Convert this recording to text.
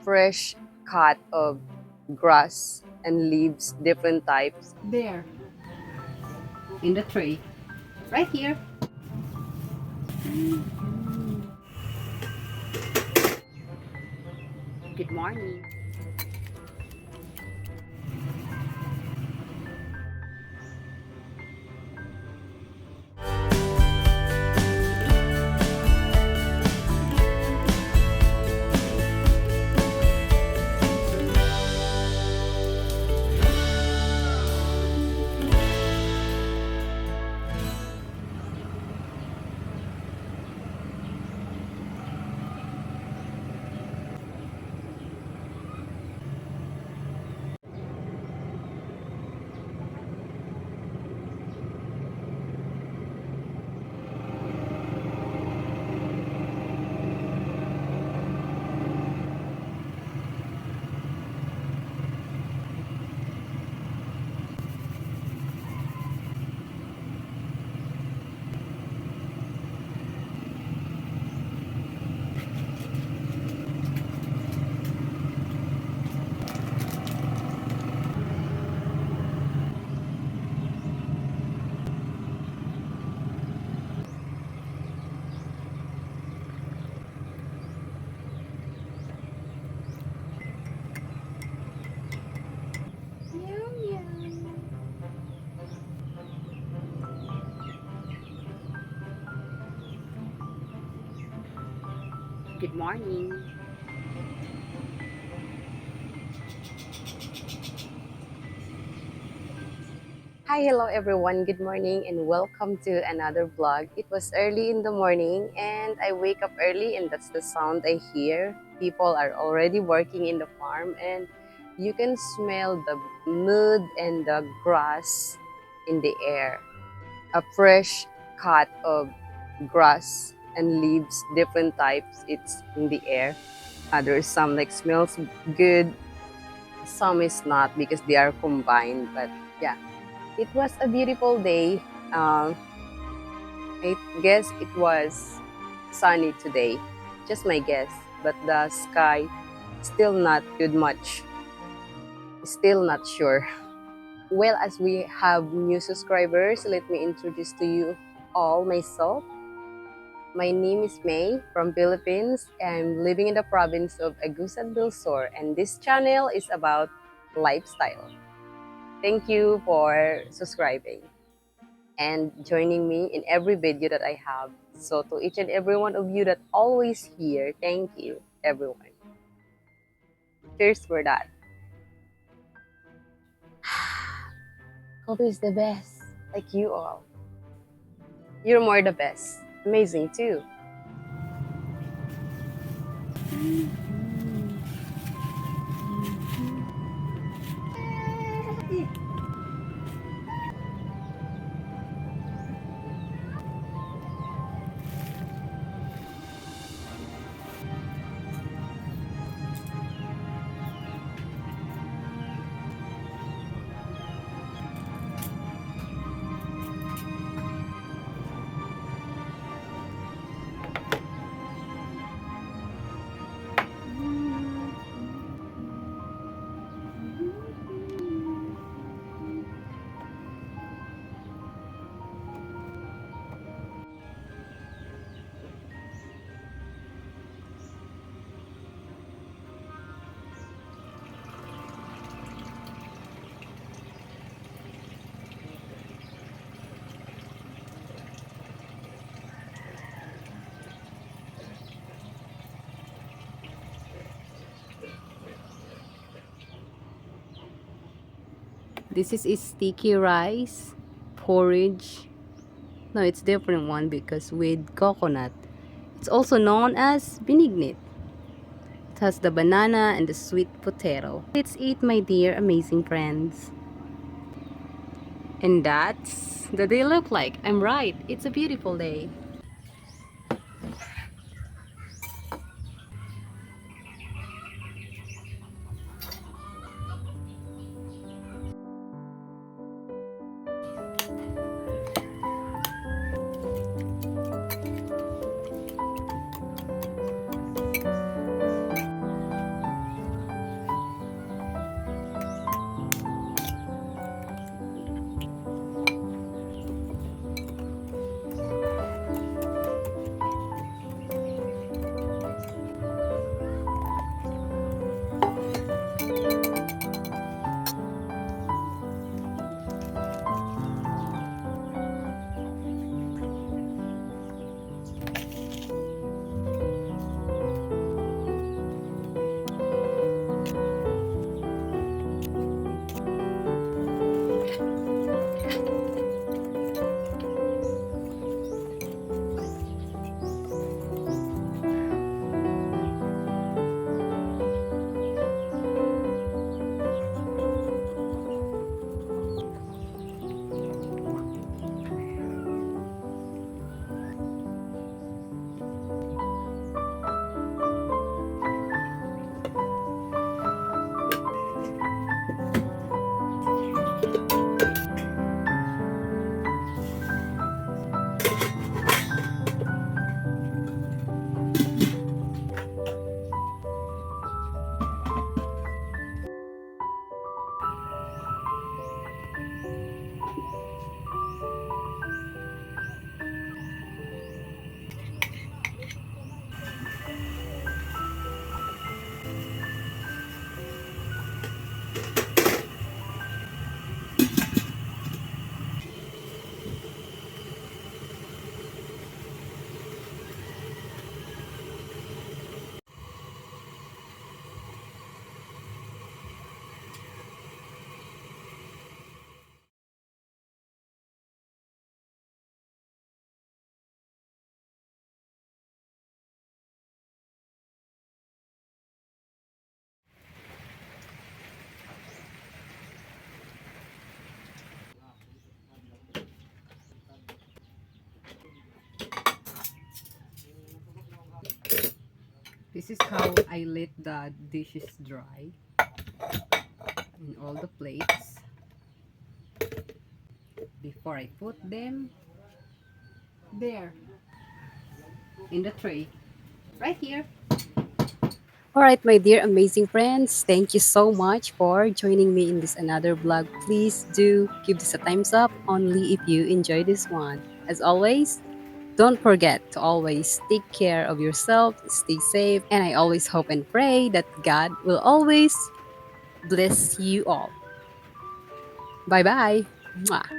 fresh cut of grass and leaves, different types. There, in the tray, right here. Good morning. Good morning. Hi, hello everyone. Good morning and welcome to another vlog. It was early in the morning and I wake up early and that's the sound I hear. People are already working in the farm and you can smell the mud and the grass in the air. A fresh cut of grass and leaves, different types, it's in the air. There's some like smells good, some is not because they are combined, but yeah. It was a beautiful day. I guess it was sunny today. Just my guess. But the sky still not good much. Still not sure. Well, as we have new subscribers, let me introduce to you all myself. My name is Mae from Philippines. I'm living in the province of Agusan del Sur, and this channel is about lifestyle. Thank you for subscribing and joining me in every video that I have. So to each and every one of you that always here, thank you, everyone. Cheers for that. Kobe is the best, like you all. You're more the best. Amazing too. This is a sticky rice porridge. No, it's different one because with coconut. It's also known as binignit. It has the banana and the sweet potato. Let's eat, my dear amazing friends. And that's the day look like. I'm right. It's a beautiful day. This is how I let the dishes dry in all the plates before I put them there in the tray right here. All right, my dear amazing friends, thank you so much for joining me in this another vlog. Please do give this a thumbs up only if you enjoy this one. As always, don't forget to always take care of yourself, stay safe, and I always hope and pray that God will always bless you all. Bye bye. Mwah.